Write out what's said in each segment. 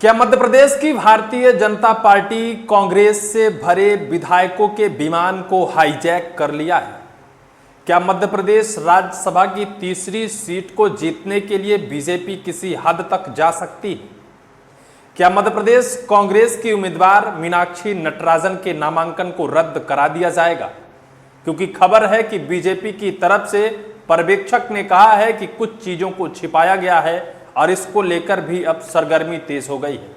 क्या मध्य प्रदेश की भारतीय जनता पार्टी कांग्रेस से भरे विधायकों के विमान को हाईजैक कर लिया है? क्या मध्य प्रदेश राज्यसभा की तीसरी सीट को जीतने के लिए बीजेपी किसी हद तक जा सकती है? क्या मध्य प्रदेश कांग्रेस की उम्मीदवार मीनाक्षी नटराजन के नामांकन को रद्द करा दिया जाएगा? क्योंकि खबर है कि बीजेपी की तरफ से पर्यवेक्षक ने कहा है कि कुछ चीजों को छिपाया गया है और इसको लेकर भी अब सरगर्मी तेज हो गई है।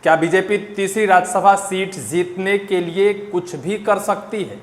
क्या बीजेपी तीसरी राज्यसभा सीट जीतने के लिए कुछ भी कर सकती है?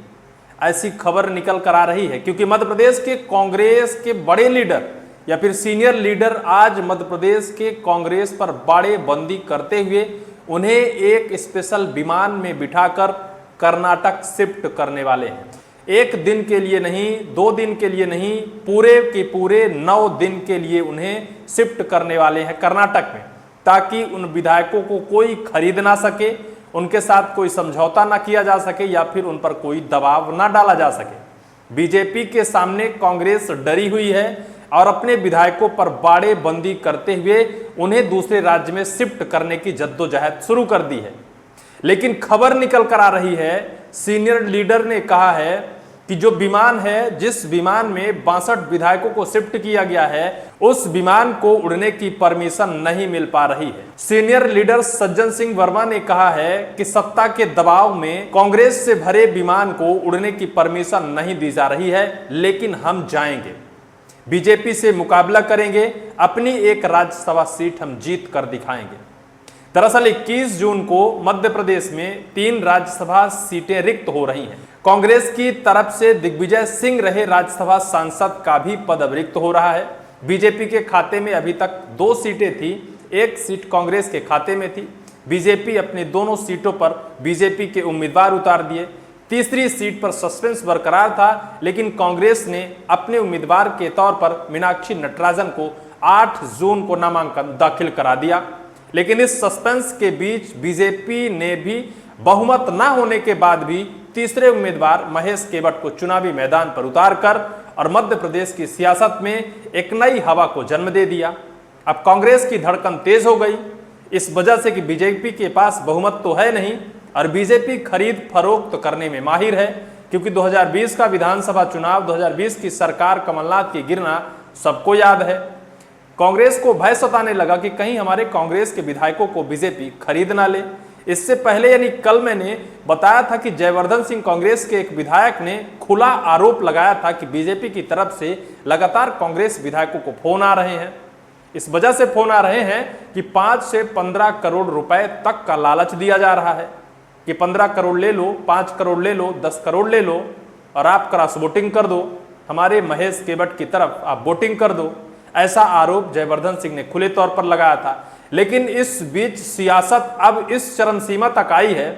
ऐसी खबर निकल कर आ रही है क्योंकि मध्य प्रदेश के कांग्रेस के बड़े लीडर या फिर सीनियर लीडर आज मध्य प्रदेश के कांग्रेस पर बाड़ेबंदी करते हुए उन्हें एक स्पेशल विमान में बिठाकर कर्नाटक शिफ्ट करने वाले हैं। एक दिन के लिए नहीं, 2 दिन के लिए नहीं, पूरे के पूरे 9 दिन के लिए उन्हें शिफ्ट करने वाले हैं कर्नाटक में, ताकि उन विधायकों को कोई खरीद ना सके, उनके साथ कोई समझौता ना किया जा सके या फिर उन पर कोई दबाव ना डाला जा सके। बीजेपी के सामने कांग्रेस डरी हुई है और अपने विधायकों पर बाड़ेबंदी करते हुए उन्हें दूसरे राज्य में शिफ्ट करने की जद्दोजहद शुरू कर दी है। लेकिन खबर निकल कर आ रही है, सीनियर लीडर ने कहा है कि जो विमान है, जिस विमान में 62 विधायकों को शिफ्ट किया गया है, उस विमान को उड़ने की परमिशन नहीं मिल पा रही है। सीनियर लीडर सज्जन सिंह वर्मा ने कहा है कि सत्ता के दबाव में कांग्रेस से भरे विमान को उड़ने की परमिशन नहीं दी जा रही है, लेकिन हम जाएंगे, बीजेपी से मुकाबला करेंगे, अपनी एक राज्यसभा सीट हम जीत कर दिखाएंगे। दरअसल 21 जून को मध्य प्रदेश में 3 राज्यसभा सीटें रिक्त हो रही हैं। कांग्रेस की तरफ से दिग्विजय सिंह रहे राज्यसभा सांसद का भी पद अब रिक्त हो रहा है। बीजेपी के खाते में अभी तक 2 सीटें थी, 1 सीट कांग्रेस के खाते में थी। बीजेपी अपने दोनों सीटों पर बीजेपी के उम्मीदवार उतार दिए। तीसरी सीट पर सस्पेंस बरकरार था, लेकिन कांग्रेस ने अपने उम्मीदवार के तौर पर मीनाक्षी नटराजन को 8 जून को नामांकन दाखिल करा दिया। लेकिन इस सस्पेंस के बीच बीजेपी ने भी बहुमत न होने के बाद भी तीसरे उम्मीदवार महेश केवट को चुनावी मैदान पर उतारकर और मध्य प्रदेश की सियासत में एक नई हवा को जन्म दे दिया। अब कांग्रेस की धड़कन तेज हो गई, इस वजह से कि बीजेपी के पास बहुमत तो है नहीं और बीजेपी खरीद फरोख्त करने में माहिर है, क्योंकि 2020 का विधानसभा चुनाव, 2020 की सरकार कमलनाथ की गिरना सबको याद है। कांग्रेस को भय सताने लगा कि कहीं हमारे कांग्रेस के विधायकों को बीजेपी खरीद ना ले। इससे पहले यानी कल मैंने बताया था कि जयवर्धन सिंह कांग्रेस के एक विधायक ने खुला आरोप लगाया था कि बीजेपी की तरफ से लगातार कांग्रेस विधायकों को फोन आ रहे हैं। इस वजह से फोन आ रहे हैं कि 5 से 15 करोड़ रुपए तक का लालच दिया जा रहा है कि 15 करोड़ ले लो, 5 करोड़ ले लो, 10 करोड़ ले लो और आप क्रॉस वोटिंग कर दो, हमारे महेश केवट की तरफ आप वोटिंग कर दो। ऐसा आरोप जयवर्धन सिंह ने खुले तौर पर लगाया था। लेकिन इस बीच सियासत अब इस चरम सीमा तक आई है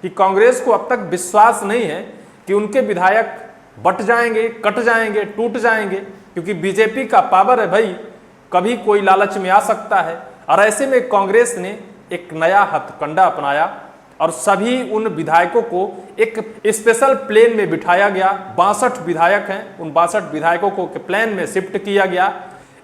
कि कांग्रेस को अब तक विश्वास नहीं है कि उनके विधायक बट जाएंगे, कट जाएंगे, टूट जाएंगे, क्योंकि बीजेपी का पावर है भाई, कभी कोई लालच में आ सकता है। और ऐसे में कांग्रेस ने एक नया हथकंडा अपनाया और सभी उन विधायकों को एक स्पेशल प्लेन में बिठाया गया। 62 विधायक हैं, उन 62 विधायकों को प्लेन में शिफ्ट किया गया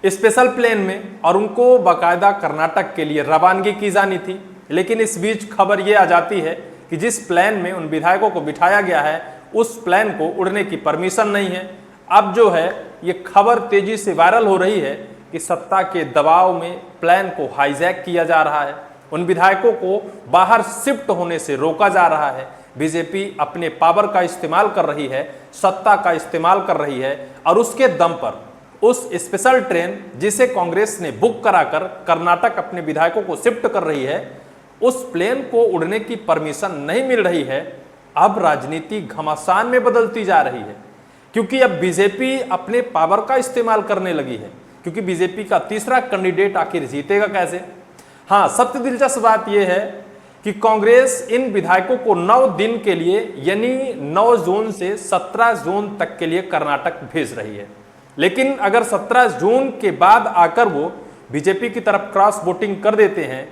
स्पेशल प्लेन में और उनको बाकायदा कर्नाटक के लिए रवानगी की जानी थी। लेकिन इस बीच खबर ये आ जाती है कि जिस प्लेन में उन विधायकों को बिठाया गया है, उस प्लेन को उड़ने की परमिशन नहीं है। अब जो है ये खबर तेजी से वायरल हो रही है कि सत्ता के दबाव में प्लेन को हाईजैक किया जा रहा है, उन विधायकों को बाहर शिफ्ट होने से रोका जा रहा है। बीजेपी अपने पावर का इस्तेमाल कर रही है, सत्ता का इस्तेमाल कर रही है और उसके दम पर उस स्पेशल ट्रेन जिसे कांग्रेस ने बुक कराकर कर्नाटक अपने विधायकों को शिफ्ट कर रही है, उस प्लेन को उड़ने की परमिशन नहीं मिल रही है। अब राजनीति घमासान में बदलती जा रही है, क्योंकि अब बीजेपी अपने पावर का इस्तेमाल करने लगी है। क्योंकि बीजेपी का तीसरा कैंडिडेट आखिर जीतेगा कैसे? हाँ, सबसे दिलचस्प बात यह है कि कांग्रेस इन विधायकों को 9 दिन के लिए यानी 9 जून से 17 जून तक के लिए कर्नाटक भेज रही है। लेकिन अगर 17 जून के बाद आकर वो बीजेपी की तरफ क्रॉस वोटिंग कर देते हैं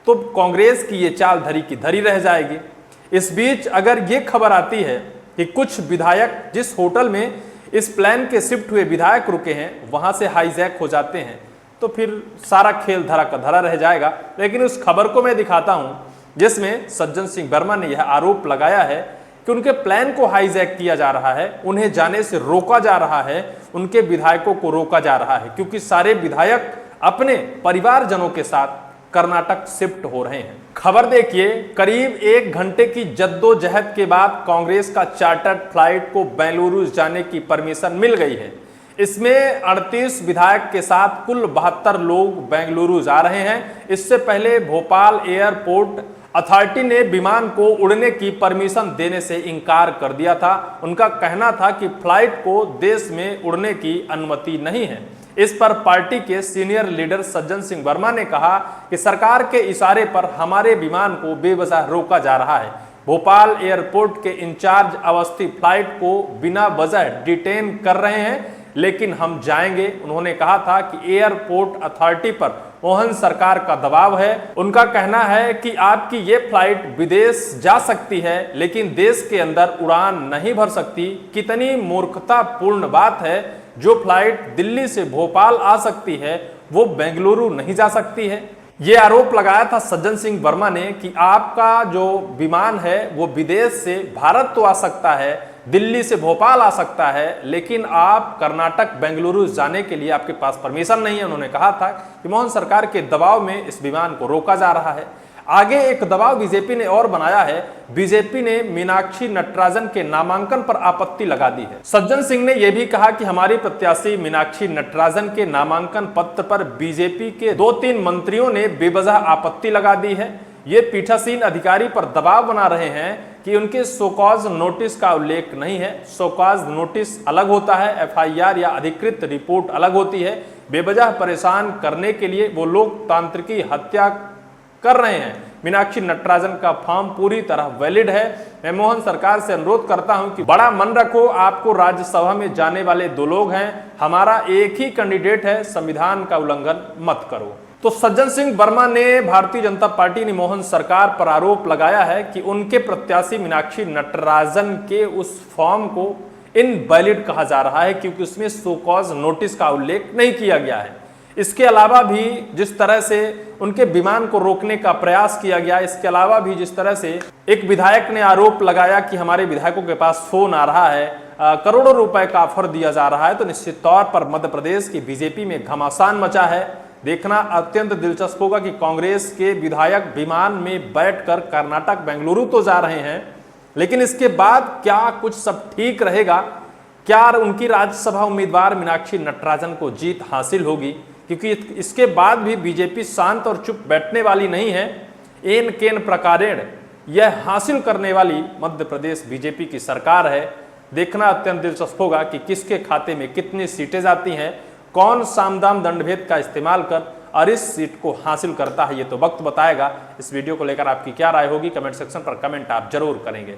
तो कांग्रेस की ये चाल धरी की धरी रह जाएगी। इस बीच अगर ये खबर आती है कि कुछ विधायक जिस होटल में इस प्लेन के शिफ्ट हुए विधायक रुके हैं वहां से हाईजैक हो जाते हैं, तो फिर सारा खेल धरा का धरा रह जाएगा। लेकिन उस खबर को मैं दिखाता हूं जिसमें सज्जन सिंह वर्मा ने यह आरोप लगाया है कि उनके प्लान को हाईजैक किया जा रहा है, उन्हें जाने से रोका जा रहा है, उनके विधायकों को रोका जा रहा है, क्योंकि सारे विधायक अपने परिवारजनों के साथ कर्नाटक शिफ्ट हो रहे हैं। खबर देखिए, करीब 1 घंटे की जद्दोजहद के बाद कांग्रेस का चार्टर्ड फ्लाइट को बेंगलुरु जाने की परमिशन मिल गई है। इसमें 38 विधायक के साथ कुल 72 लोग बेंगलुरु जा रहे हैं। इससे पहले भोपाल एयरपोर्ट अथॉरिटी ने विमान को उड़ने की परमिशन देने से इनकार कर दिया था। उनका कहना था कि फ्लाइट को देश में उड़ने की अनुमति नहीं है। इस पर पार्टी के सीनियर लीडर सज्जन सिंह वर्मा ने कहा कि सरकार के इशारे पर हमारे विमान को बेवजह रोका जा रहा है। भोपाल एयरपोर्ट के इंचार्ज अवस्थी फ्लाइट को बिना वजह डिटेन कर रहे हैं, लेकिन हम जाएंगे। उन्होंने कहा था कि एयरपोर्ट अथॉरिटी पर मोहन सरकार का दबाव है। उनका कहना है कि आपकी ये फ्लाइट विदेश जा सकती है लेकिन देश के अंदर उड़ान नहीं भर सकती। कितनी मूर्खतापूर्ण बात है, जो फ्लाइट दिल्ली से भोपाल आ सकती है वो बेंगलुरु नहीं जा सकती है। ये आरोप लगाया था सज्जन सिंह वर्मा ने कि आपका जो विमान है वो विदेश से भारत तो आ सकता है, दिल्ली से भोपाल आ सकता है, लेकिन आप कर्नाटक बेंगलुरु जाने के लिए आपके पास परमिशन नहीं है। उन्होंने कहा था कि मोहन सरकार के दबाव में इस विमान को रोका जा रहा है। आगे एक दबाव बीजेपी ने और बनाया है। बीजेपी ने मीनाक्षी नटराजन के नामांकन पर आपत्ति लगा दी है। सज्जन सिंह ने यह भी कहा कि हमारी प्रत्याशी मीनाक्षी नटराजन के नामांकन पत्र पर बीजेपी के 2-3 मंत्रियों ने बेवजह आपत्ति लगा दी है। ये पीठासीन अधिकारी पर दबाव बना रहे हैं कि उनके शोकॉज नोटिस का उल्लेख नहीं है। शोकॉज नोटिस अलग होता है, एफआईआर या अधिकृत रिपोर्ट अलग होती है। बेवजह परेशान करने के लिए वो लोकतांत्रिकी हत्या कर रहे हैं। मीनाक्षी नटराजन का फॉर्म पूरी तरह वैलिड है। मैं मोहन सरकार से अनुरोध करता हूं कि बड़ा मन रखो, आपको राज्यसभा में जाने वाले 2 लोग हैं, हमारा एक ही कैंडिडेट है, संविधान का उल्लंघन मत करो। तो सज्जन सिंह वर्मा ने भारतीय जनता पार्टी ने मोहन सरकार पर आरोप लगाया है कि उनके प्रत्याशी मीनाक्षी नटराजन के उस फॉर्म को इनवैलिड कहा जा रहा है क्योंकि उसमें सो कॉज नोटिस का उल्लेख नहीं किया गया है। इसके अलावा भी जिस तरह से उनके विमान को रोकने का प्रयास किया गया, इसके अलावा भी जिस तरह से एक विधायक ने आरोप लगाया कि हमारे विधायकों के पास फोन आ रहा है, करोड़ों रुपए का ऑफर दिया जा रहा है, तो निश्चित तौर पर मध्य प्रदेश की बीजेपी में घमासान मचा है। देखना अत्यंत दिलचस्प होगा कि कांग्रेस के विधायक विमान में बैठकर कर्नाटक बेंगलुरु तो जा रहे हैं, लेकिन इसके बाद क्या कुछ सब ठीक रहेगा? क्या उनकी राज्यसभा उम्मीदवार मीनाक्षी नटराजन को जीत हासिल होगी? क्योंकि इसके बाद भी बीजेपी शांत और चुप बैठने वाली नहीं है। एन केन प्रकारेण यह हासिल करने वाली मध्य प्रदेश बीजेपी की सरकार है। देखना अत्यंत दिलचस्प होगा कि किसके खाते में कितनी सीटें जाती हैं, कौन सामदाम दंडभेद का इस्तेमाल कर और इस सीट को हासिल करता है, ये तो वक्त बताएगा। इस वीडियो को लेकर आपकी क्या राय होगी, कमेंट सेक्शन पर कमेंट आप जरूर करेंगे।